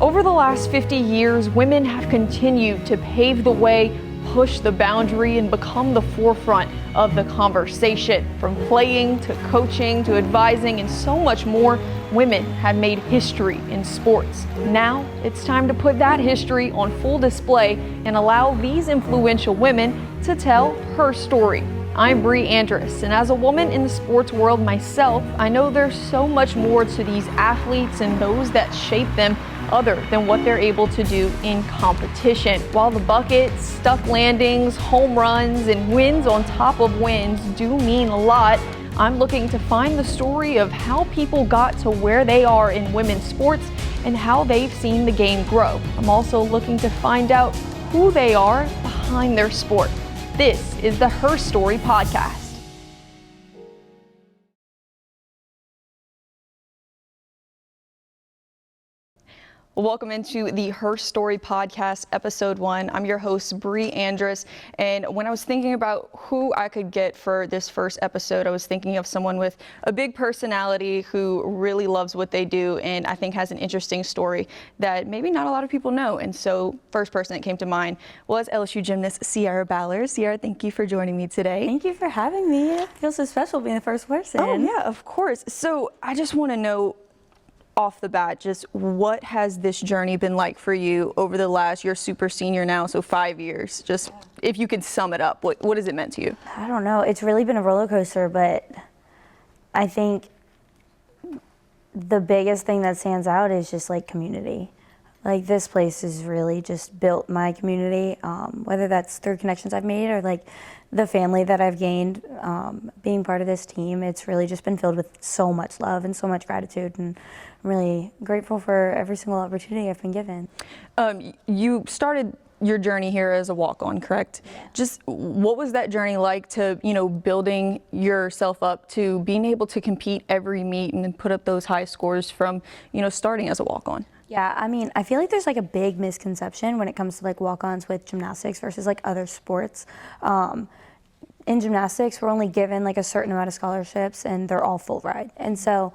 Over the last 50 years, women have continued to pave the way, push the boundary, and become the forefront of the conversation. From playing to coaching to advising and so much more, women have made history in sports. Now it's time to put that history on full display and allow these influential women to tell her story. I'm Brie, Andras, and as a woman in the sports world myself, I know there's so much more to these athletes and those that shape them other than what they're able to do in competition. While the buckets, stuck landings, home runs, and wins on top of wins do mean a lot, I'm looking to find the story of how people got to where they are in women's sports and how they've seen the game grow. I'm also looking to find out who they are behind their sport. This is the Her Story podcast. Welcome into the Her Story podcast, episode 1. I'm your host, Brie Andras, and when I was thinking about who I could get for this first episode, I was thinking of someone with a big personality who really loves what they do and I think has an interesting story that maybe not a lot of people know. And so, first person that came to mind was LSU gymnast Ballard. Sierra, thank you for joining me today. Thank you for having me. It feels so special being the first person. Oh yeah, of course. So I just want to know, off the bat, just what has this journey been like for you over the last, you're super senior now, so 5 years. Just if you could sum it up, what has it meant to you? I don't know. It's really been a roller coaster, but I think the biggest thing that stands out is just like community. Like this place has really just built my community, whether that's through connections I've made or like the family that I've gained being part of this team. It's really just been filled with so much love and so much gratitude, and I'm really grateful for every single opportunity I've been given. You started your journey here as a walk-on, correct? Yeah. Just what was that journey like to, building yourself up to being able to compete every meet and then put up those high scores from, starting as a walk-on? Yeah, I mean, I feel like there's like a big misconception when it comes to like walk-ons with gymnastics versus like other sports. In gymnastics, we're only given like a certain amount of scholarships and they're all full ride. And so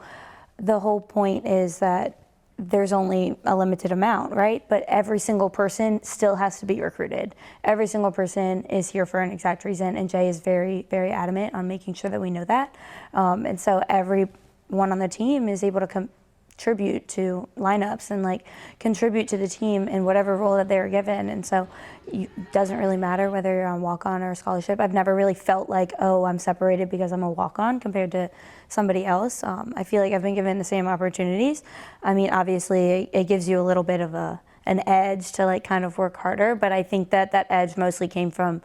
the whole point is that there's only a limited amount, right? But every single person still has to be recruited. Every single person is here for an exact reason, and Jay is very, very adamant on making sure that we know that. And so everyone on the team is able to contribute to lineups and like contribute to the team in whatever role that they're given. And so it doesn't really matter whether you're on walk-on or a scholarship. I've never really felt like, oh, I'm separated because I'm a walk-on compared to somebody else. I feel like I've been given the same opportunities. I mean, obviously it gives you a little bit of an edge to like kind of work harder, but I think that edge mostly came from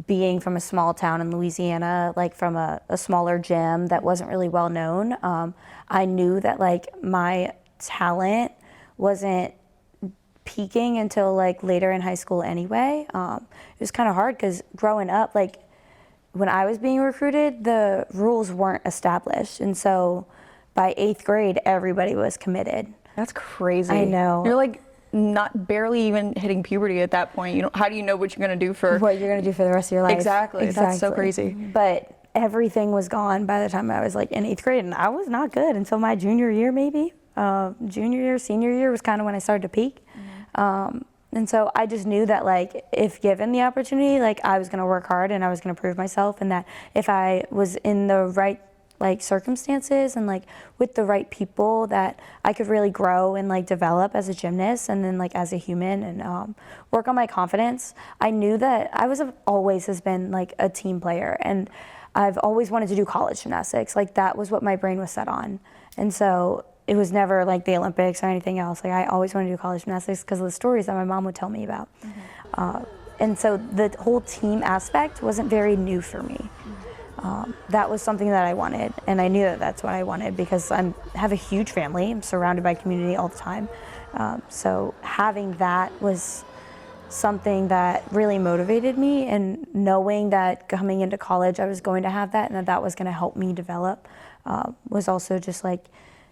being from a small town in Louisiana, like from a smaller gym that wasn't really well known. I knew that like my talent wasn't peaking until like later in high school anyway. It was kind of hard because growing up, like when I was being recruited, the rules weren't established. And so by 8th grade, everybody was committed. That's crazy. I know. You're like not barely even hitting puberty at that point. How do you know what you're going to do for what you're going to do for the rest of your life? Exactly. That's so crazy. But everything was gone by the time I was like in 8th grade, and I was not good until my junior year, maybe. Junior year, senior year was kind of when I started to peak. And so I just knew that like if given the opportunity, like I was going to work hard and I was going to prove myself, and that if I was in the right like circumstances and like with the right people, that I could really grow and like develop as a gymnast and then like as a human and work on my confidence. I knew that I always has been like a team player, and I've always wanted to do college gymnastics. Like that was what my brain was set on. And so it was never like the Olympics or anything else. Like I always wanted to do college gymnastics because of the stories that my mom would tell me about. And so the whole team aspect wasn't very new for me. That was something that I wanted, and I knew that that's what I wanted because I have a huge family. I'm surrounded by community all the time. So having that was something that really motivated me, and knowing that coming into college I was going to have that and that was going to help me develop was also just like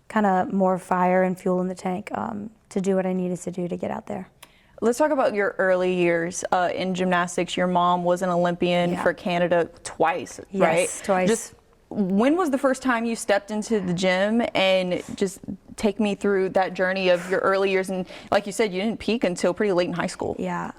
kind of more fire and fuel in the tank to do what I needed to do to get out there. Let's talk about your early years in gymnastics. Your mom was an Olympian for Canada twice, right? Yes, twice. Just when was the first time you stepped into the gym, and just take me through that journey of your early years. And like you said, you didn't peak until pretty late in high school. Yeah.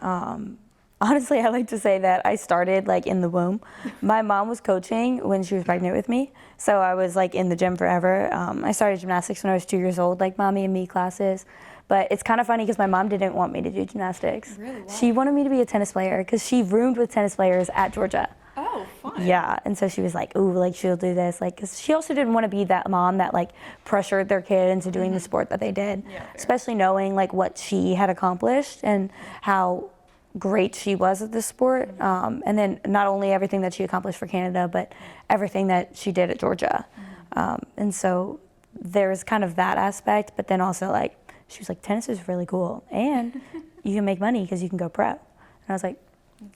Honestly, I like to say that I started like in the womb. My mom was coaching when she was pregnant with me, so I was like in the gym forever. I started gymnastics when I was 2 years old, like mommy and me classes. But it's kind of funny because my mom didn't want me to do gymnastics. Really? Why? She wanted me to be a tennis player because she roomed with tennis players at Georgia. Oh, fun. Yeah, and so she was like, ooh, like she'll do this, like, because she also didn't want to be that mom that like pressured their kid into doing the sport that they did, especially knowing like what she had accomplished and how great she was at the sport, and then not only everything that she accomplished for Canada, but everything that she did at Georgia. And so there's kind of that aspect, but then also like she was like, tennis is really cool and you can make money because you can go pro. And I was like,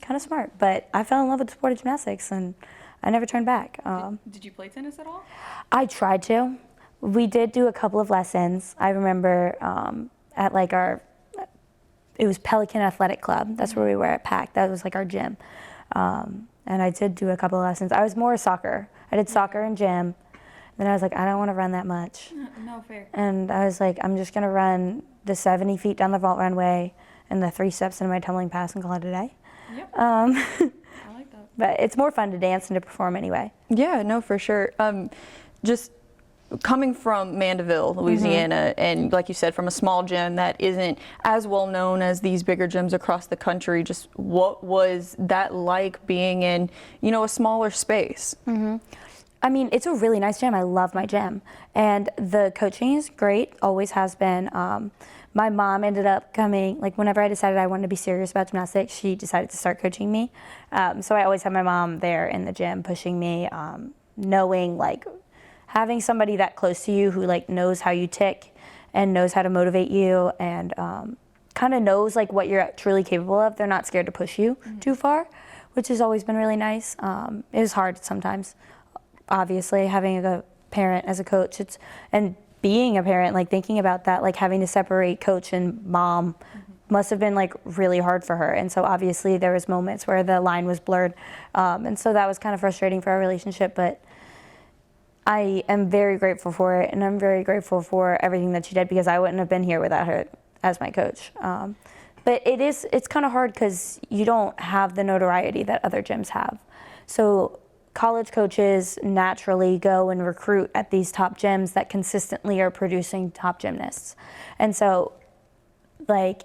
kind of smart, but I fell in love with the sport of gymnastics and I never turned back. Did you play tennis at all? I tried to. We did do a couple of lessons. I remember at like it was Pelican Athletic Club. That's where we were at PAC. That was like our gym. And I did do a couple of lessons. I was more soccer. I did soccer and gym. Then I was like, I don't want to run that much. No, fair. And I was like, I'm just going to run the 70 feet down the vault runway and the 3 steps into my tumbling pass and call it a day. Yep. I like that. But it's more fun to dance and to perform anyway. Yeah, no, for sure. Just coming from Mandeville, Louisiana, and like you said, from a small gym that isn't as well known as these bigger gyms across the country, just what was that like being in, you know, a smaller space? I mean, it's a really nice gym. I love my gym. And the coaching is great, always has been. My mom ended up coming, like whenever I decided I wanted to be serious about gymnastics, she decided to start coaching me. So I always had my mom there in the gym pushing me, knowing like having somebody that close to you who like knows how you tick and knows how to motivate you and kind of knows like what you're truly capable of. They're not scared to push you too far, which has always been really nice. It is hard sometimes, obviously, having a parent as a coach. And being a parent, like thinking about that, like having to separate coach and mom must have been like really hard for her. And so obviously there was moments where the line was blurred. And so that was kind of frustrating for our relationship, but I am very grateful for it, and I'm very grateful for everything that she did because I wouldn't have been here without her as my coach. But it's kind of hard because you don't have the notoriety that other gyms have. So college coaches naturally go and recruit at these top gyms that consistently are producing top gymnasts. And so like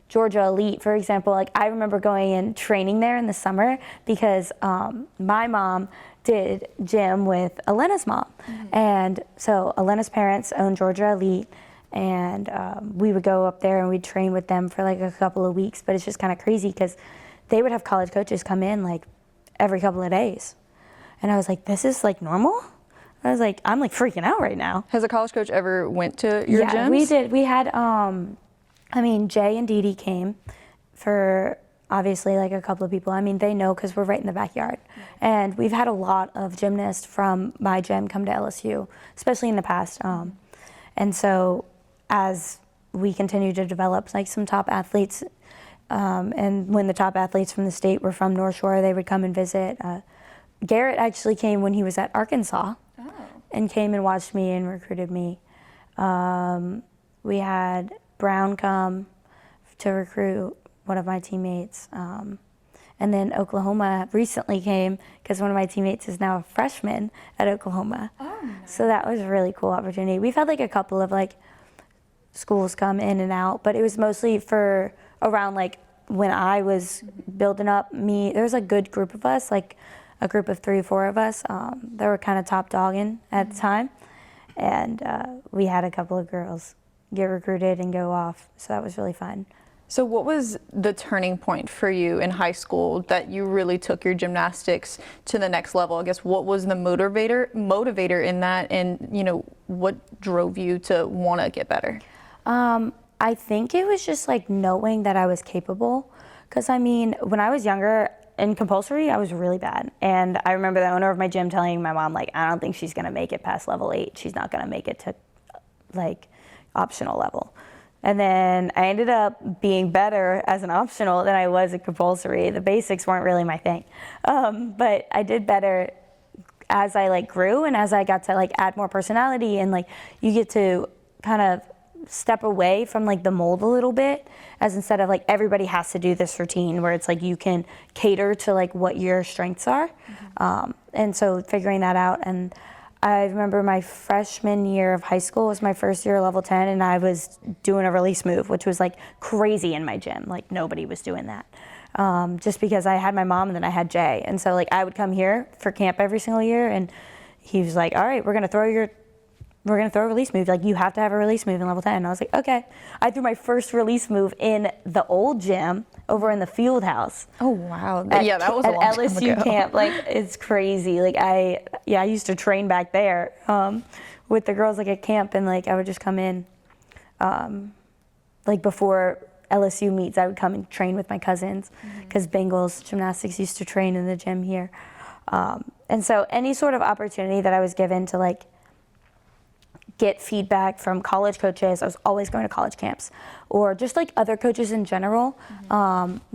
Georgia Elite, for example, like I remember going and training there in the summer because my mom did gym with Elena's mom. And so Elena's parents owned Georgia Elite, and we would go up there and we'd train with them for like a couple of weeks. But it's just kind of crazy because they would have college coaches come in like every couple of days. And I was like, this is like normal? I was like, I'm like freaking out right now. Has a college coach ever went to your gyms? Yeah, we did. We had, I mean, Jay and Dee Dee came for obviously like a couple of people. I mean, they know because we're right in the backyard. And we've had a lot of gymnasts from my gym come to LSU, especially in the past. And so as we continue to develop like some top athletes, and when the top athletes from the state were from North Shore, they would come and visit. Garrett actually came when he was at Arkansas and came and watched me and recruited me. We had Brown come to recruit one of my teammates. And then Oklahoma recently came because one of my teammates is now a freshman at Oklahoma. Oh, nice. So that was a really cool opportunity. We've had like a couple of like schools come in and out, but it was mostly for around like when I was building up me. There was a good group of us, like a group of 3 or 4 of us that were kind of top dogging at the time. And we had a couple of girls get recruited and go off. So that was really fun. So what was the turning point for you in high school that you really took your gymnastics to the next level? I guess what was the motivator in that, and you know, what drove you to want to get better? I think it was just like knowing that I was capable. Because I mean, when I was younger in compulsory, I was really bad. And I remember the owner of my gym telling my mom, like, I don't think she's gonna make it past level 8. She's not gonna make it to like optional level. And then I ended up being better as an optional than I was at compulsory. The basics weren't really my thing. But I did better as I like grew and as I got to like add more personality, and like you get to kind of step away from like the mold a little bit, as instead of like everybody has to do this routine where it's like you can cater to like what your strengths are. And so figuring that out. And I remember my freshman year of high school was my first year of level 10, and I was doing a release move, which was like crazy in my gym. Like nobody was doing that. Just because I had my mom and then I had Jay. And so like I would come here for camp every single year, and he was like, all right, we're gonna throw a release move. Like, you have to have a release move in level 10. And I was like, okay. I threw my first release move in the old gym over in the field house. Oh, wow. Yeah, that was a long at time LSU ago. camp. Like, it's crazy. Like, I used to train back there with the girls, like, at camp. And, like, I would just come in, like, before LSU meets, I would come and train with my cousins because Bengals gymnastics used to train in the gym here. And so any sort of opportunity that I was given to, like, get feedback from college coaches. I was always going to college camps, or just like other coaches in general,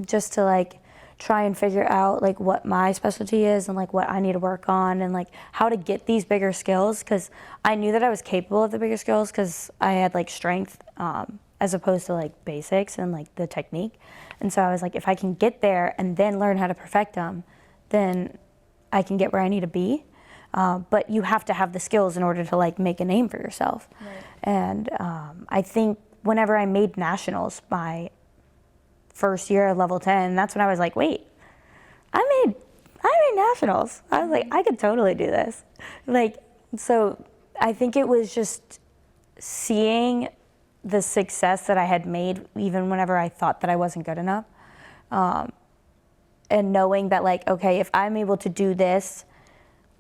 just to like try and figure out like what my specialty is and like what I need to work on and like how to get these bigger skills, because I knew that I was capable of the bigger skills because I had like strength as opposed to like basics and like the technique. And so I was like, if I can get there and then learn how to perfect them, then I can get where I need to be. But you have to have the skills in order to like make a name for yourself. Right. And I think whenever I made nationals my first year of level 10, that's when I was like, wait, I made nationals. I was like, I could totally do this. Like, so I think it was just seeing the success that I had made even whenever I thought that I wasn't good enough. And knowing that like, okay, if I'm able to do this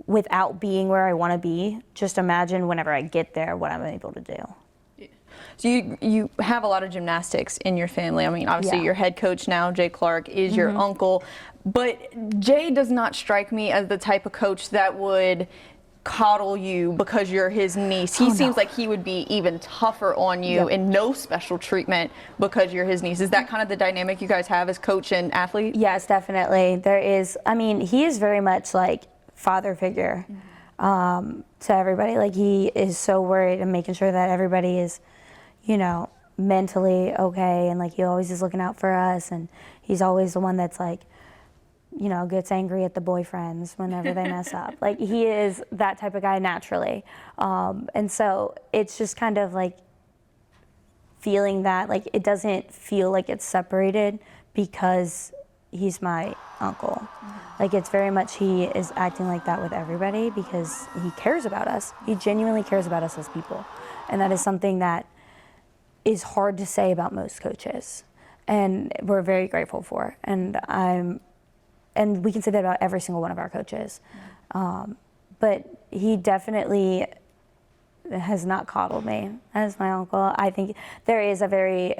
without being where I want to be, just imagine whenever I get there what I'm able to do. So you have a lot of gymnastics in your family. I mean, obviously your head coach now, Jay Clark, is your uncle, but Jay does not strike me as the type of coach that would coddle you because you're his niece. He seems like he would be even tougher on you and no special treatment because you're his niece. Is that kind of the dynamic you guys have as coach and athlete? Yes, definitely. There is. I mean, he is very much like father figure to everybody. Like, he is so worried and making sure that everybody is, you know, mentally okay, and like he always is looking out for us, and he's always the one that's like, you know, gets angry at the boyfriends whenever they mess up. Like, he is that type of guy naturally. And so it's just kind of like feeling that like it doesn't feel like it's separated because he's my uncle. Like, it's very much he is acting like that with everybody because he cares about us. He genuinely cares about us as people. And that is something that is hard to say about most coaches. And we're very grateful for. And we can say that about every single one of our coaches. But he definitely has not coddled me as my uncle. I think there is a very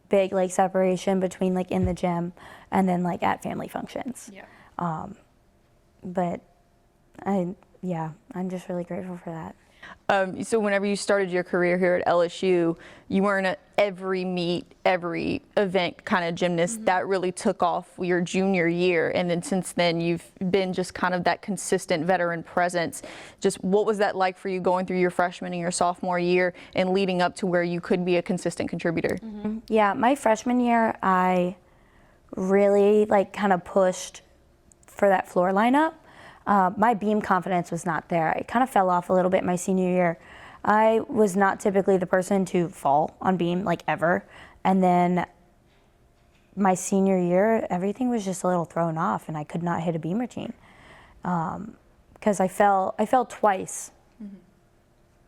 big like separation between like in the gym and then like at family functions. But I'm just really grateful for that. So whenever you started your career here at LSU, you weren't at every meet, every event kind of gymnast. That really took off your junior year. And then since then, you've been just kind of that consistent veteran presence. Just what was that like for you going through your freshman and your sophomore year and leading up to where you could be a consistent contributor? Yeah, my freshman year, I really like kind of pushed for that floor lineup. My beam confidence was not there. I kind of fell off a little bit my senior year. I was not typically the person to fall on beam like ever. And then my senior year, everything was just a little thrown off and I could not hit a beam routine. Because I fell twice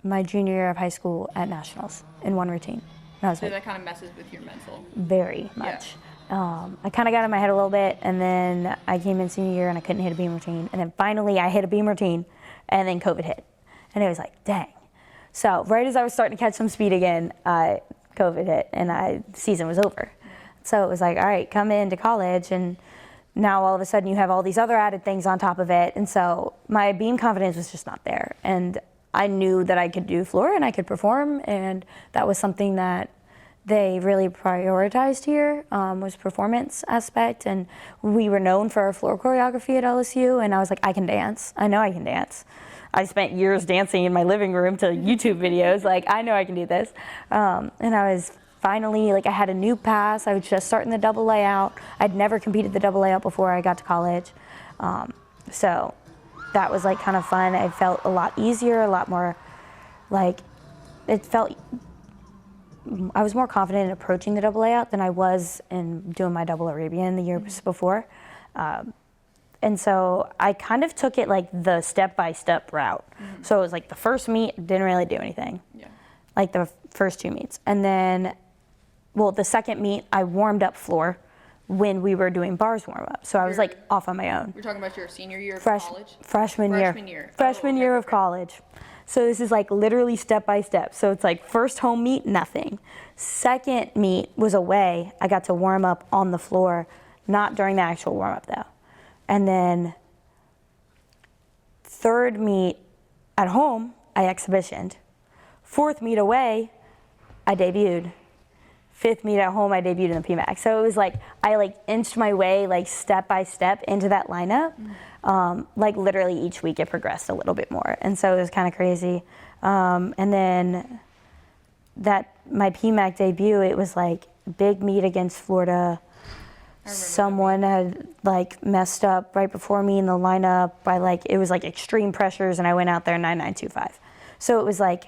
my junior year of high school at nationals in one routine. And I was So like, that kind of messes with your mental. very much. I kind of got in my head a little bit, and then I came in senior year and I couldn't hit a beam routine. And then finally I hit a beam routine, and then COVID hit. And it was like, dang. So right as I was starting to catch some speed again, COVID hit, and the season was over. So it was like, all right, come into college, and now all of a sudden you have all these other added things on top of it. And so my beam confidence was just not there. And I knew that I could do floor and I could perform, and that was something that they really prioritized here, was performance aspect. And we were known for our floor choreography at LSU, and I was like, I can dance. I know I can dance. I spent years dancing in my living room to YouTube videos. Like, I know I can do this. And I was finally, like, I had a new pass. I was just starting the double layout. I'd never competed the double layout before I got to college. So that was like kind of fun. It felt a lot easier, a lot more like, I was more confident in approaching the double layout than I was in doing my double Arabian the years before. And so I kind of took it like the step-by-step route. So it was like the first meet, didn't really do anything. Like the first 2 meets. And then, well, the second meet, I warmed up floor when we were doing bars warm-up. So I was like off on my own. You're talking about your senior year of college? Freshman year. Freshman year of college. So this is like literally step by step. So it's like first home meet, nothing. Second meet was away. I got to warm up on the floor, not during the actual warm up though. And then third meet at home, I exhibitioned. Fourth meet away, I debuted. Fifth meet at home, I debuted in the PMAC. So it was like, I like inched my way like step by step into that lineup. Like literally each week it progressed a little bit more. And so it was kind of crazy. And then my PMAC debut, it was like big meet against Florida. Someone had like messed up right before me in the lineup by like, it was like extreme pressures and I went out there 9925. So it was like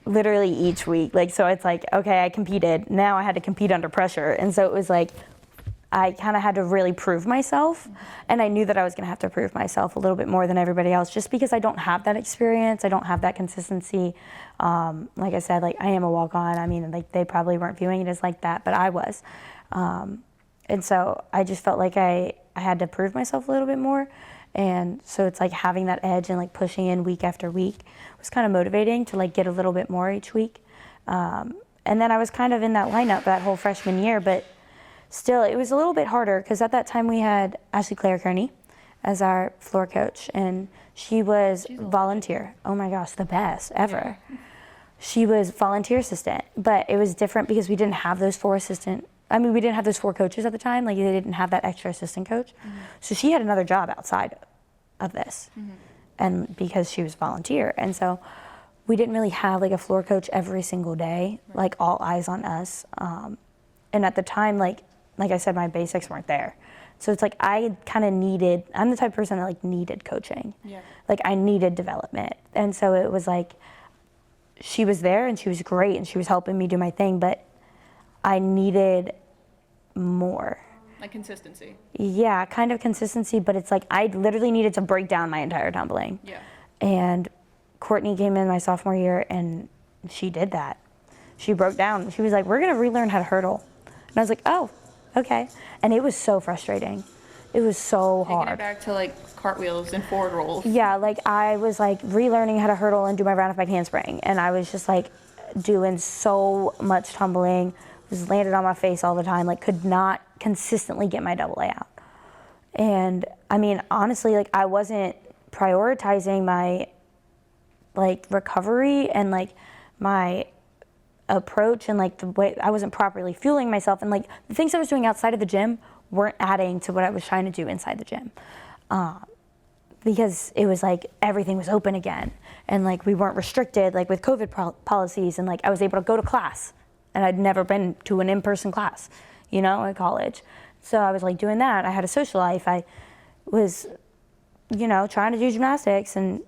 literally each week. Like, so it's like, okay, I competed. Now I had to compete under pressure. And so it was like, I kind of had to really prove myself. And I knew that I was going to have to prove myself a little bit more than everybody else just because I don't have that experience. I don't have that consistency. Like I said, like I am a walk-on. I mean, like they probably weren't viewing it as like that, but I was. And so I just felt like I had to prove myself a little bit more. And so it's like having that edge and like pushing in week after week was kind of motivating to like get a little bit more each week. And then I was kind of in that lineup that whole freshman year, but still it was a little bit harder because at that time we had Ashley Claire Kearney as our floor coach and she was volunteer. Oh my gosh, the best ever. Yeah. She was volunteer assistant, but it was different because we didn't have those four we didn't have those four coaches at the time. Like they didn't have that extra assistant coach. So she had another job outside of this. And because she was volunteer. And so we didn't really have like a floor coach every single day, like all eyes on us. And at the time, like I said, my basics weren't there. So it's like I'm the type of person that like needed coaching. Yeah. Like I needed development. And so it was like, she was there and she was great and she was helping me do my thing, but I needed more. Like consistency. Yeah, kind of consistency, but it's like I literally needed to break down my entire tumbling. Yeah. And Courtney came in my sophomore year and she did that. She broke down. She was like, we're gonna relearn how to hurdle. And I was like, oh, okay. And it was so frustrating. It was so hard. Taking it back to like cartwheels and forward rolls. Yeah, like I was like relearning how to hurdle and do my round off back handspring. And I was just like doing so much tumbling, was landed on my face all the time, like could not consistently get my double layout. And I mean, honestly, like I wasn't prioritizing my like recovery and like my approach and like the way I wasn't properly fueling myself, and like the things I was doing outside of the gym weren't adding to what I was trying to do inside the gym. Because it was like everything was open again and like we weren't restricted like with COVID policies, and like I was able to go to class and I'd never been to an in-person class, you know, at college. So I was like doing that. I had a social life. I was, you know, trying to do gymnastics and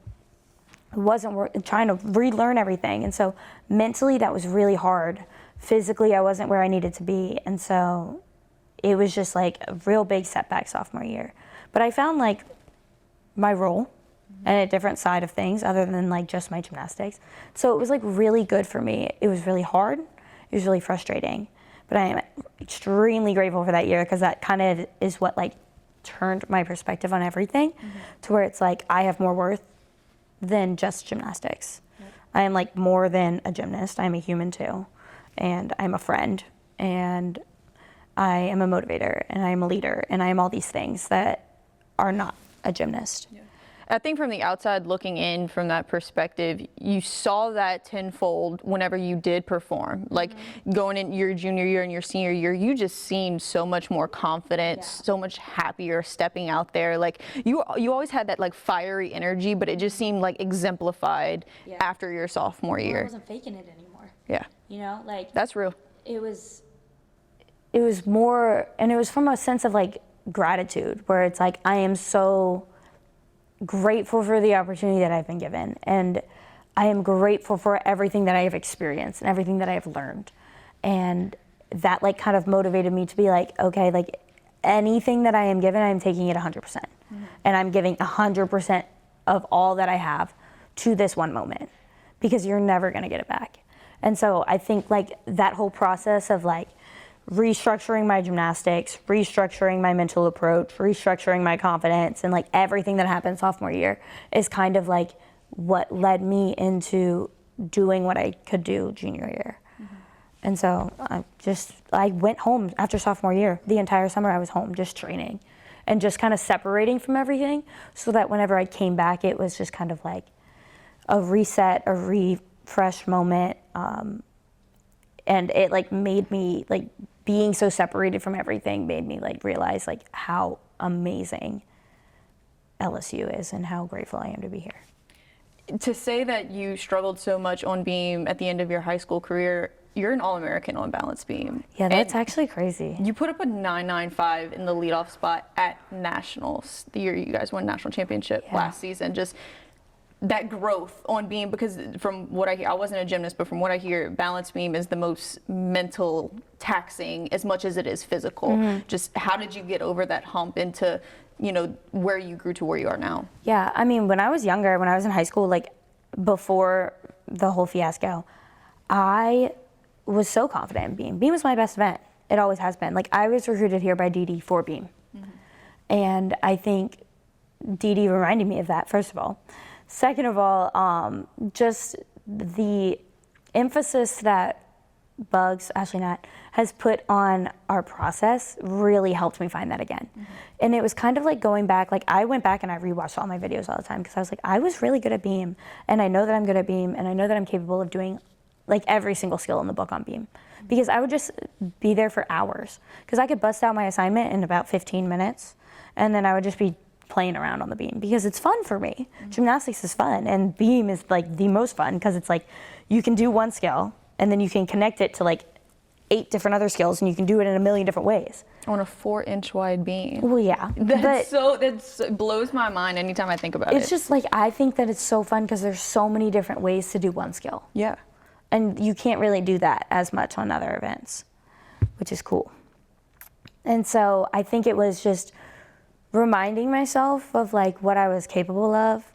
wasn't trying to relearn everything. And so mentally that was really hard. Physically I wasn't where I needed to be. And so it was just like a real big setback sophomore year. But I found like my role and a different side of things other than like just my gymnastics. So it was like really good for me. It was really hard. It was really frustrating. But I am extremely grateful for that year because that kind of is what like turned my perspective on everything to where it's like I have more worth than just gymnastics. Yep. I am like more than a gymnast. I'm a human too. And I'm a friend. And I am a motivator. And I am a leader. And I am all these things that are not a gymnast. Yeah. I think from the outside looking in from that perspective, you saw that tenfold whenever you did perform. Like going in your junior year and your senior year, you just seemed so much more confident, so much happier stepping out there. Like you always had that like fiery energy, but it just seemed like exemplified after your sophomore year. I wasn't faking it anymore. Yeah. You know, like that's real. It was more, and it was from a sense of like gratitude, where it's like I am so grateful for the opportunity that I've been given, and I am grateful for everything that I have experienced and everything that I have learned. And that like kind of motivated me to be like, okay, like anything that I am given, I am taking it 100%. And I'm giving 100% of all that I have to this one moment, because you're never gonna get it back. And so I think like that whole process of like restructuring my gymnastics, restructuring my mental approach, restructuring my confidence, and like everything that happened sophomore year is kind of like what led me into doing what I could do junior year. And so I went home after sophomore year. The entire summer I was home just training and just kind of separating from everything, so that whenever I came back, it was just kind of like a reset, a refresh moment. And it like made me like, being so separated from everything made me like realize like how amazing LSU is and how grateful I am to be here. To say that you struggled so much on beam at the end of your high school career, you're an All-American on balance beam. Yeah, that's actually crazy. You put up a 9.95 in the leadoff spot at Nationals, the year you guys won national championship last season. Just that growth on beam, because from what I hear, I wasn't a gymnast, but from what I hear, balance beam is the most mental taxing as much as it is physical. Just how did you get over that hump into, you know, where you grew to where you are now? Yeah, I mean, when I was younger, when I was in high school, like before the whole fiasco, I was so confident in beam. Beam was my best event. It always has been. Like I was recruited here by Dee for beam. And I think Dee reminded me of that, first of all. Second of all, just the emphasis that Bugs, Ashley Nat, has put on our process really helped me find that again. And it was kind of like going back, like I went back and I rewatched all my videos all the time, because I was like, I was really good at beam, and I know that I'm good at beam, and I know that I'm capable of doing like every single skill in the book on beam, because I would just be there for hours, because I could bust out my assignment in about 15 minutes, and then I would just be playing around on the beam because it's fun for me. Gymnastics is fun, and beam is like the most fun, because it's like you can do one skill and then you can connect it to like 8 different other skills, and you can do it in a million different ways. On a 4-inch wide beam. Well, yeah. That blows my mind anytime I think about it. It's just like, I think that it's so fun because there's so many different ways to do one skill. Yeah. And you can't really do that as much on other events, which is cool. And so I think it was just reminding myself of like what I was capable of,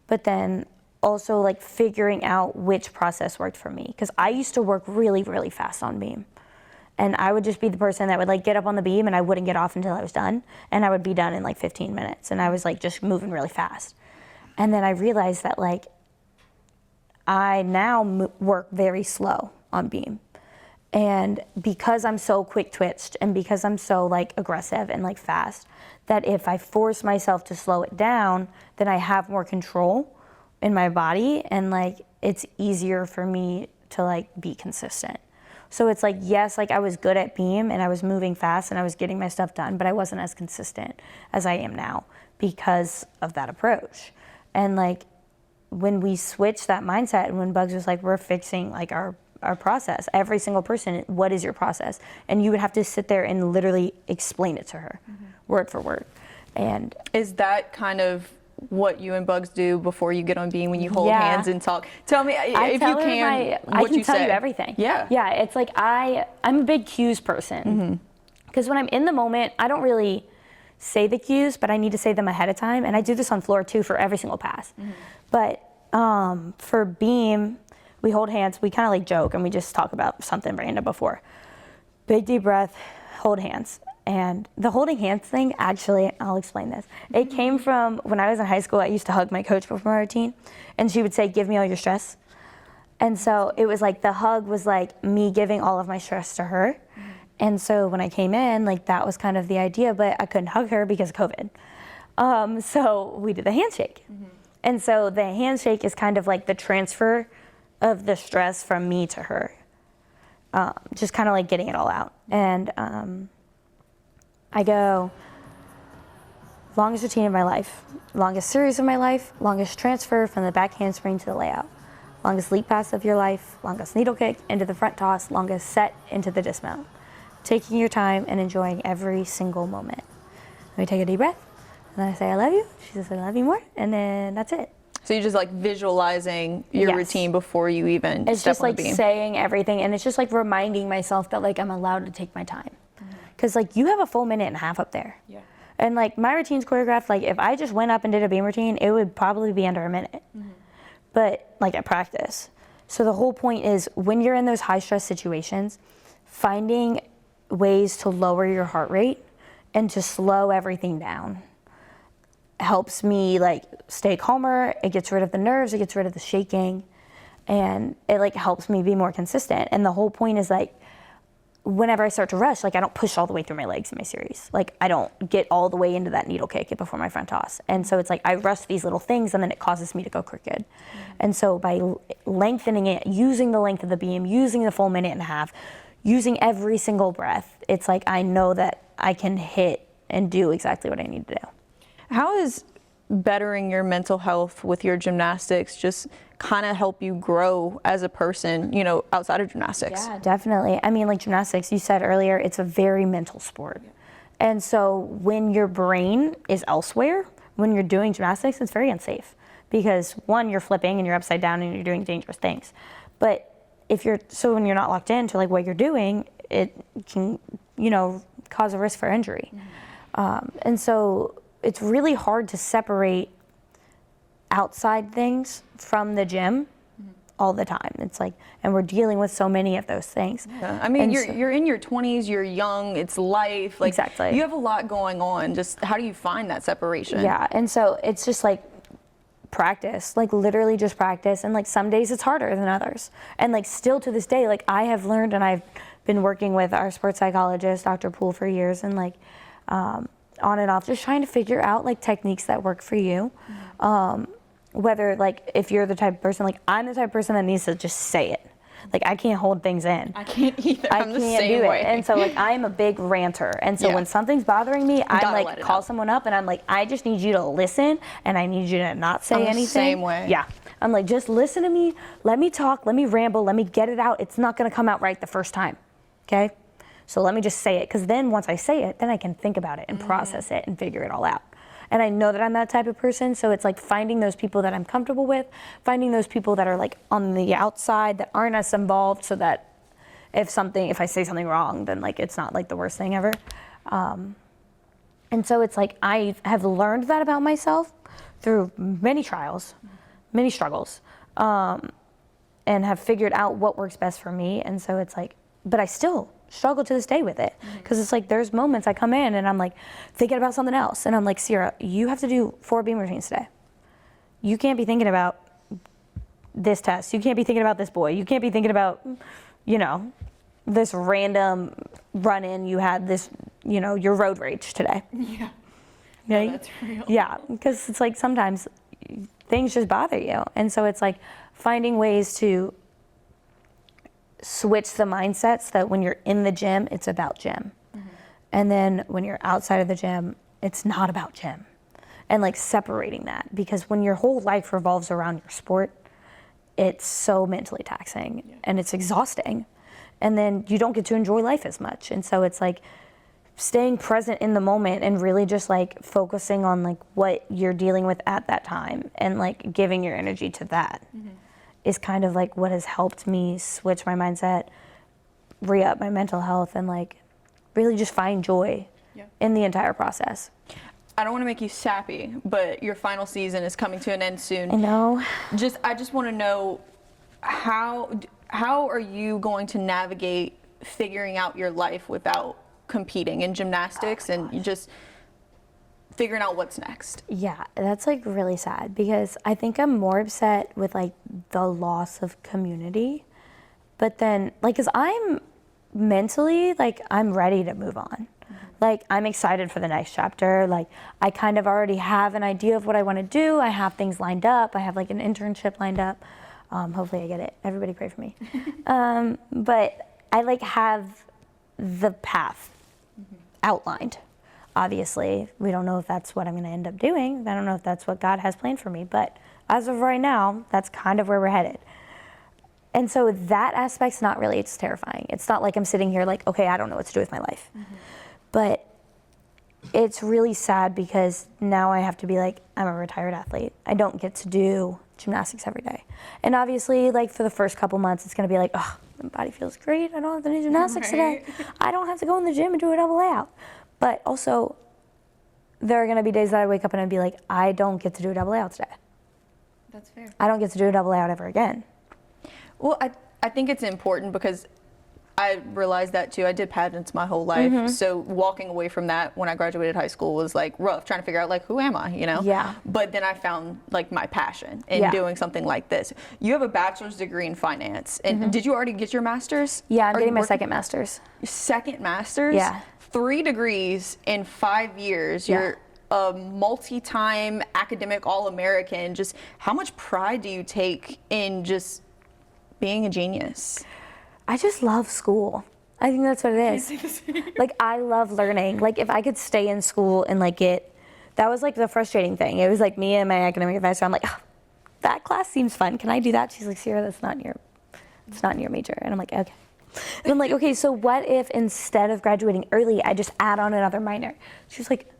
but then also like figuring out which process worked for me. Because I used to work really, really fast on beam. And I would just be the person that would like get up on the beam and I wouldn't get off until I was done. And I would be done in like 15 minutes. And I was like just moving really fast. And then I realized that like I now work very slow on beam. And because I'm so quick twitched and because I'm so like aggressive and like fast, that if I force myself to slow it down, then I have more control in my body, and like it's easier for me to like be consistent. So it's like, yes, like I was good at beam and I was moving fast and I was getting my stuff done, but I wasn't as consistent as I am now because of that approach. And like when we switched that mindset, and when Bugs was like, we're fixing like our process, every single person, what is your process? And you would have to sit there and literally explain it to her, word for word. And is that kind of what you and Bugs do before you get on beam, when you hold hands and talk? Tell me, if you can, I what can you tell say. you everything. Yeah. Yeah, it's like I'm a big cues person. Because when I'm in the moment, I don't really say the cues, but I need to say them ahead of time. And I do this on floor too for every single pass. But for beam, we hold hands, we kind of like joke and we just talk about something random before. Big deep breath, hold hands. And the holding hands thing, actually, I'll explain this. It came from when I was in high school. I used to hug my coach before my routine, and she would say, give me all your stress. And so it was like the hug was like me giving all of my stress to her. And so when I came in, like that was kind of the idea, but I couldn't hug her because of COVID. So we did the handshake. And so the handshake is kind of like the transfer of the stress from me to her. Just kind of like getting it all out. And I go, longest routine of my life, longest series of my life, longest transfer from the back handspring to the layout, longest leap pass of your life, longest needle kick into the front toss, longest set into the dismount. Taking your time and enjoying every single moment. Let me take a deep breath, and then I say, I love you. She says, I love you more, and then that's it. So you're just like visualizing your routine before you even it's step just on like the beam. saying everything, and it's just like reminding myself that like I'm allowed to take my time. Because like you have a full minute and a half up there. Yeah. And like my routine's choreographed, like if I just went up and did a beam routine, it would probably be under a minute. But like at practice. So the whole point is when you're in those high stress situations, finding ways to lower your heart rate and to slow everything down helps me like stay calmer. It gets rid of the nerves, it gets rid of the shaking, and it like helps me be more consistent. And the whole point is like whenever I start to rush, like I don't push all the way through my legs in my series. Like I don't get all the way into that needle kick before my front toss. And so it's like I rush these little things and then it causes me to go crooked. And so by lengthening it, using the length of the beam, using the full minute and a half, using every single breath, it's like I know that I can hit and do exactly what I need to do. How is bettering your mental health with your gymnastics just kind of help you grow as a person, you know, outside of gymnastics? Yeah, definitely. I mean, like gymnastics, you said earlier, it's a very mental sport. And so when your brain is elsewhere, when you're doing gymnastics, it's very unsafe because one, you're flipping and you're upside down and you're doing dangerous things. But when you're not locked into like what you're doing, it can, you know, cause a risk for injury. And so it's really hard to separate outside things from the gym all the time. It's like, and we're dealing with so many of those things. Yeah. I mean, you're in your 20s, you're young, it's life. Like, exactly. You have a lot going on. Just how do you find that separation? Yeah, and so it's just like practice, like literally just practice. And like some days it's harder than others. And like still to this day, like I have learned, and I've been working with our sports psychologist, Dr. Poole, for years, and like on and off, just trying to figure out like techniques that work for you. Whether like if you're the type of person, like I'm the type of person that needs to just say it. Like I can't hold things in. I can't either. I'm the can't same do way. it. And so like I'm a big ranter. And so when something's bothering me, I'm like call someone up and I'm like, I just need you to listen and I need you to not say anything. Same way. Yeah. I'm like, just listen to me, let me talk, let me ramble, let me get it out. It's not gonna come out right the first time. Okay? So let me just say it, because then once I say it, then I can think about it and process it and figure it all out. And I know that I'm that type of person, so it's like finding those people that I'm comfortable with, finding those people that are like on the outside that aren't as involved, so that if I say something wrong, then like it's not like the worst thing ever. And so it's like I have learned that about myself through many trials, many struggles, and have figured out what works best for me. And so it's like, but I still struggle to this day with it, because it's like there's moments I come in and I'm like thinking about something else, and I'm like, Sierra, you have to do 4 beam routines today. You can't be thinking about this test. You can't be thinking about this boy. You can't be thinking about, you know, this random run-in you had, this, you know, your road rage today. Yeah. Okay? No, that's real. Yeah, because it's like sometimes things just bother you, and so it's like finding ways to switch the mindset so that when you're in the gym, it's about gym. And then when you're outside of the gym, it's not about gym. And like separating that, because when your whole life revolves around your sport, it's so mentally taxing and it's exhausting. And then you don't get to enjoy life as much. And so it's like staying present in the moment and really just like focusing on like what you're dealing with at that time and like giving your energy to that. Is kind of like what has helped me switch my mindset, re-up my mental health, and like really just find joy in the entire process. I don't want to make you sappy, but your final season is coming to an end soon. I know. I just want to know how are you going to navigate figuring out your life without competing in gymnastics and just figuring out what's next? Yeah, that's like really sad, because I think I'm more upset with like the loss of community, but then like, cause I'm mentally like I'm ready to move on. Like, I'm excited for the next chapter. Like, I kind of already have an idea of what I want to do. I have things lined up. I have like an internship lined up. Hopefully I get it. Everybody pray for me. But I like have the path outlined. Obviously, we don't know if that's what I'm going to end up doing. I don't know if that's what God has planned for me. But as of right now, that's kind of where we're headed. And so that aspect's not really, it's terrifying. It's not like I'm sitting here like, okay, I don't know what to do with my life. But it's really sad because now I have to be like, I'm a retired athlete. I don't get to do gymnastics every day. And obviously, like for the first couple months, it's gonna be like, oh, my body feels great. I don't have to do gymnastics today. I don't have to go in the gym and do a double layout. But also, there are gonna be days that I wake up and I'd be like, I don't get to do a double layout today. That's fair. I don't get to do a double layout ever again. Well, I think it's important because I realized that too. I did pageants my whole life. So walking away from that when I graduated high school was like rough, trying to figure out like, who am I, you know? Yeah. But then I found like my passion in doing something like this. You have a bachelor's degree in finance. And did you already get your master's? Yeah, I'm getting my second master's. Second master's? Yeah. 3 degrees in 5 years. Yeah. You're a multi-time academic All-American. Just how much pride do you take in just being a genius? I just love school. I think that's what it is. Like, I love learning. Like, if I could stay in school and like that was like the frustrating thing. It was like me and my academic advisor. I'm like, oh, that class seems fun. Can I do that? She's like, Sierra, it's not in your major. And I'm like, okay. And I'm like, okay, so what if instead of graduating early, I just add on another minor? She was like,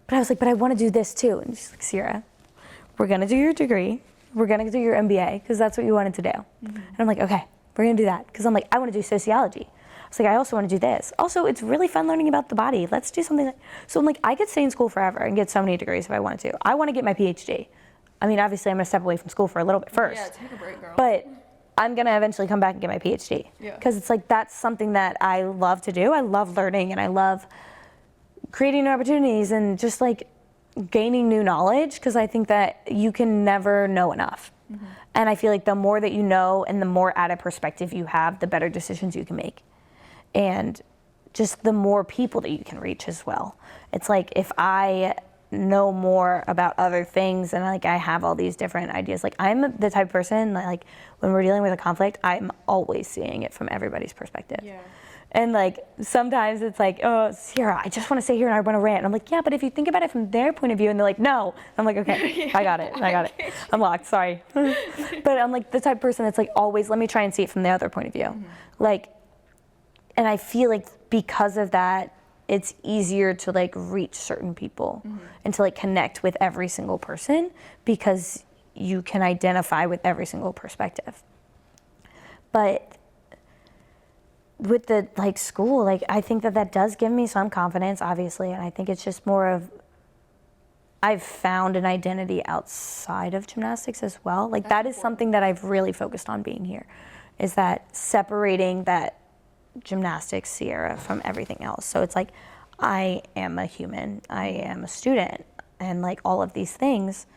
but I was like, but I want to do this too. And she's like, Sierra, we're gonna do your degree. We're gonna do your MBA because that's what you wanted to do. And I'm like, okay. We're gonna do that because I'm like, I want to do sociology. I was like, I also want to do this. Also, it's really fun learning about the body. Let's do something. So I'm like, I could stay in school forever and get so many degrees if I wanted to. I want to get my PhD. I mean, obviously, I'm gonna step away from school for a little bit first. Yeah, take a break, girl. But I'm gonna eventually come back and get my PhD because it's like that's something that I love to do. I love learning and I love creating new opportunities and just like gaining new knowledge because I think that you can never know enough. And I feel like the more that you know and the more added perspective you have, the better decisions you can make. And just the more people that you can reach as well. It's like if I know more about other things and like I have all these different ideas, like I'm the type of person that like when we're dealing with a conflict, I'm always seeing it from everybody's perspective. Yeah. And like sometimes it's like, oh, Sierra, I just want to stay here and I want to rant. And I'm like, yeah, but if you think about it from their point of view, and they're like, no. I'm like, okay, I got it. I'm locked, sorry. But I'm like the type of person that's like always, let me try and see it from the other point of view. Like, and I feel like because of that, it's easier to like reach certain people and to like connect with every single person because you can identify with every single perspective. But with the like school, like I think that does give me some confidence, obviously, and I think it's just more of I've found an identity outside of gymnastics as well. Like that is something that I've really focused on being here, is that separating that gymnastics Sierra from everything else. So it's like I am a human, I am a student, and like all of these things.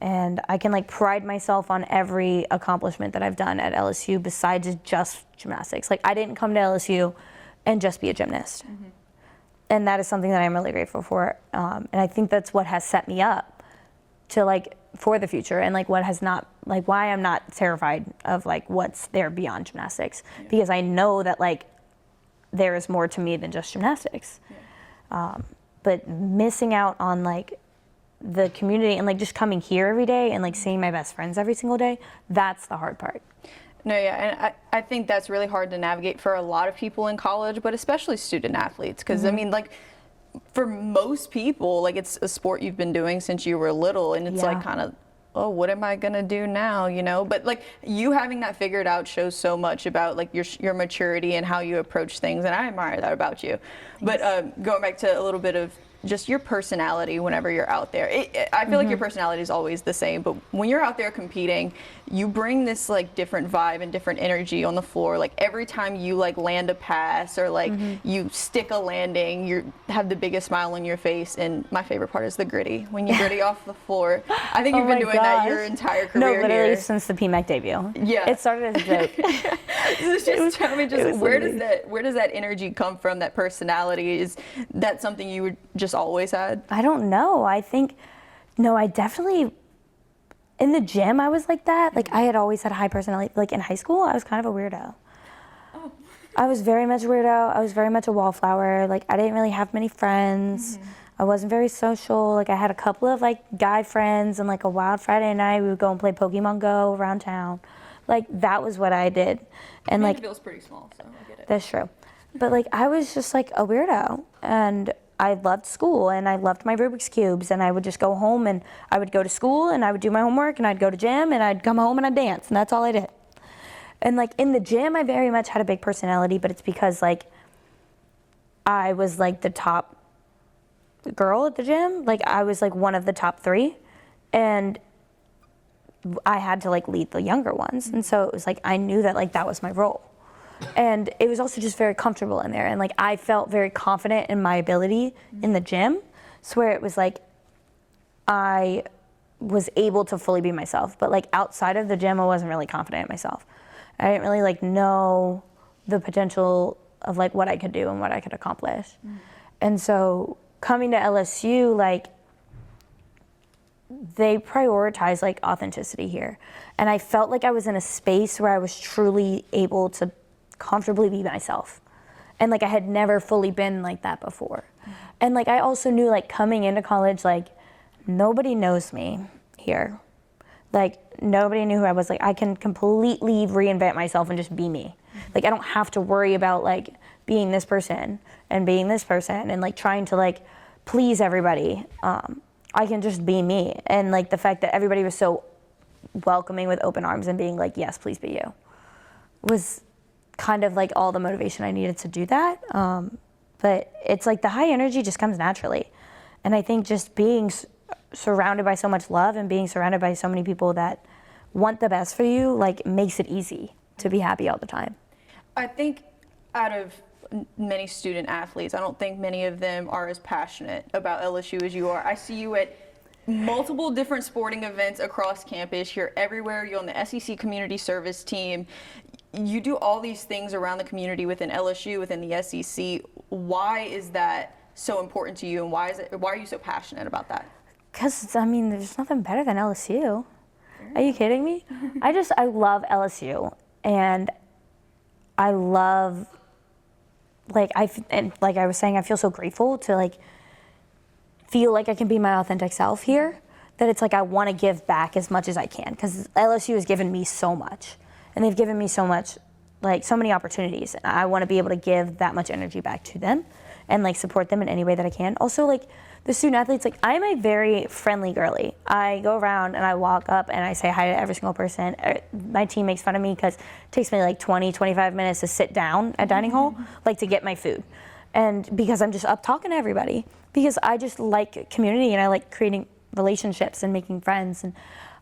And I can like pride myself on every accomplishment that I've done at LSU besides just gymnastics. Like I didn't come to LSU and just be a gymnast. And that is something that I'm really grateful for. And I think that's what has set me up to like for the future and like what has not, like why I'm not terrified of like what's there beyond gymnastics, because I know that like there is more to me than just gymnastics. But missing out on like the community and like just coming here every day and like seeing my best friends every single day, that's the hard part. No, yeah, and I think that's really hard to navigate for a lot of people in college, but especially student athletes, because I mean, like, for most people, like, it's a sport you've been doing since you were little, and it's like kind of, oh, what am I gonna do now, you know? But like, you having that figured out shows so much about like your maturity and how you approach things, and I admire that about you. Thanks. But going back to a little bit of just your personality whenever you're out there. I feel like your personality is always the same, but when you're out there competing, you bring this like different vibe and different energy on the floor. Like every time you like land a pass or like you stick a landing, you have the biggest smile on your face. And my favorite part is the gritty. When you gritty off the floor, I think you've been doing that your entire career. No, literally here. since the PMAC debut. Yeah, it started as a joke. Just tell me, just where does that energy come from? That personality, is that something you just always had? I don't know. I think, no, I definitely, in the gym, I was like that. Like, I had always had a high personality. Like, in high school, I was kind of a weirdo. Oh. I was very much a weirdo. I was very much a wallflower. Like, I didn't really have many friends. I wasn't very social. Like, I had a couple of, like, guy friends, and, like, a wild Friday night, we would go and play Pokemon Go around town. Like, that was what I did. And, like, feels pretty small, so I get it. That's true. But, like, I was just, like, a weirdo. And I loved school, and I loved my Rubik's Cubes, and I would just go home, and I would go to school, and I would do my homework, and I'd go to gym, and I'd come home, and I'd dance, and that's all I did. And, like, in the gym, I very much had a big personality, but it's because, like, I was, like, the top girl at the gym. Like, I was, like, one of the top 3, and I had to, like, lead the younger ones. And so it was, like, I knew that, like, that was my role. And it was also just very comfortable in there. And, like, I felt very confident in my ability in the gym. So where it was, like, I was able to fully be myself. But, like, outside of the gym, I wasn't really confident in myself. I didn't really, like, know the potential of, like, what I could do and what I could accomplish. And so coming to LSU, like, they prioritize, like, authenticity here. And I felt like I was in a space where I was truly able to comfortably be myself. And, like, I had never fully been like that before. And, like, I also knew, like, coming into college, like, nobody knows me here. Like, nobody knew who I was. Like, I can completely reinvent myself and just be me. Like, I don't have to worry about, like, being this person and being this person and, like, trying to, like, please everybody. I can just be me. And, like, the fact that everybody was so welcoming with open arms and being like, yes, please be you, was kind of, like, all the motivation I needed to do that. But it's, like, the high energy just comes naturally. And I think just being surrounded by so much love and being surrounded by so many people that want the best for you, like, makes it easy to be happy all the time. I think out of many student athletes, I don't think many of them are as passionate about LSU as you are. I see you at multiple different sporting events across campus. You're everywhere. You're on the SEC community service team. You do all these things around the community within LSU, within the SEC. Why is that so important to you, and why are you so passionate about that? Because, I mean, there's nothing better than LSU. Are you kidding me? I love LSU, and I love, like, and like I was saying, I feel so grateful to, like, feel like I can be my authentic self here, that it's like I want to give back as much as I can, because LSU has given me so much, and they've given me so much, like, so many opportunities, and I want to be able to give that much energy back to them and, like, support them in any way that I can. Also, like, the student athletes, like, I'm a very friendly girly. I go around and I walk up and I say hi to every single person. My team makes fun of me because it takes me like 20, 25 minutes to sit down at dining hall, like, to get my food. And because I'm just up talking to everybody, because I just like community and I like creating relationships and making friends, and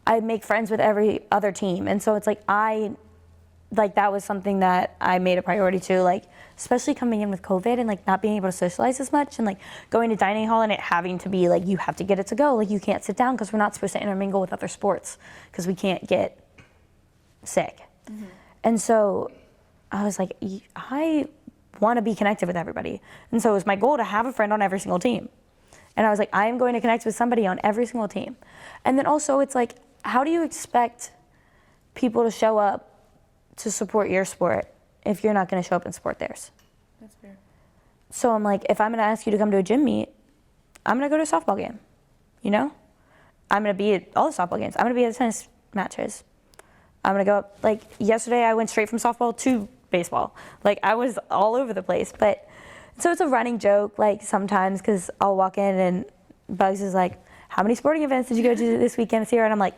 I make friends with every other team. And so it's like, that was something that I made a priority to, like, especially coming in with COVID and, like, not being able to socialize as much, and, like, going to dining hall and it having to be like, you have to get it to go, like, you can't sit down because we're not supposed to intermingle with other sports because we can't get sick. And so I was like, I want to be connected with everybody. And so it was my goal to have a friend on every single team. And I was like, I am going to connect with somebody on every single team. And then also it's like, how do you expect people to show up to support your sport if you're not going to show up and support theirs? That's fair. So I'm like, if I'm going to ask you to come to a gym meet, I'm going to go to a softball game, you know? I'm going to be at all the softball games. I'm going to be at the tennis matches. I'm going to go up, like, yesterday I went straight from softball to baseball. Like, I was all over the place. But so it's a running joke, like, sometimes, because I'll walk in and Bugs is like, how many sporting events did you go to this weekend this year? And I'm like,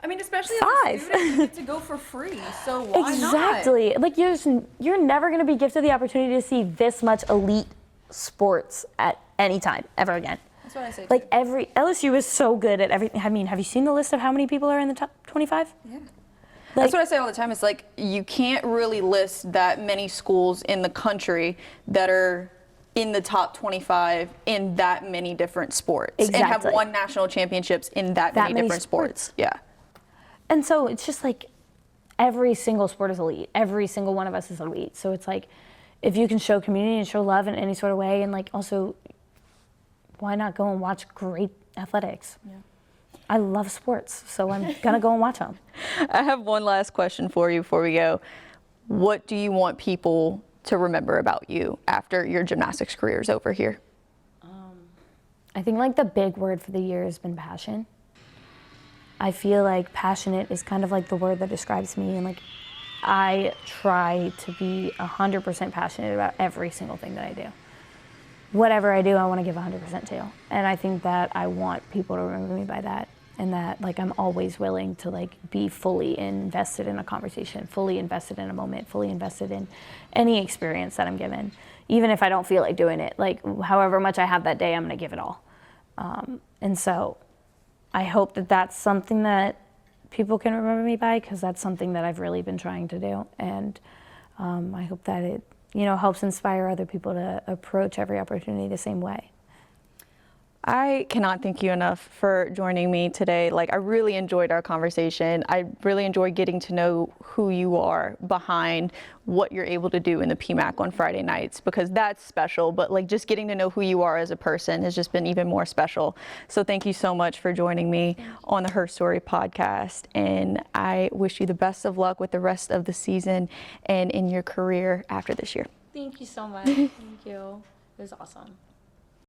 I mean, especially 5. as a student, you get to go for free, so why exactly. not? Like, you're never going to be gifted the opportunity to see this much elite sports at anytime, ever again. That's what I say. Like LSU is so good at everything. I mean, have you seen the list of how many people are in the top 25? Yeah. That's what I say all the time. It's like you can't really list that many schools in the country that are in the top 25 in that many different sports and have won national championships in that many different sports. Yeah. And so it's just like every single sport is elite. Every single one of us is elite. So it's like if you can show community and show love in any sort of way, and like also why not go and watch great athletics? Yeah. I love sports, so I'm gonna go and watch them. I have one last question for you before we go. What do you want people to remember about you after your gymnastics career is over here? I think like the big word for the year has been passion. I feel like passionate is kind of like the word that describes me, and like I try to be 100% passionate about every single thing that I do. Whatever I do, I want to give 100% to. And I think that I want people to remember me by that, and that like I'm always willing to like be fully invested in a conversation, fully invested in a moment, fully invested in any experience that I'm given. Even if I don't feel like doing it, like however much I have that day, I'm going to give it all. And so I hope that that's something that people can remember me by, because that's something that I've really been trying to do. And I hope that it, you know, helps inspire other people to approach every opportunity the same way. I cannot thank you enough for joining me today. Like, I really enjoyed our conversation. I really enjoyed getting to know who you are behind what you're able to do in the PMAC on Friday nights, because that's special. But like just getting to know who you are as a person has just been even more special. So thank you so much for joining me on the Her Story podcast. And I wish you the best of luck with the rest of the season and in your career after this year. Thank you so much. Thank you. It was awesome.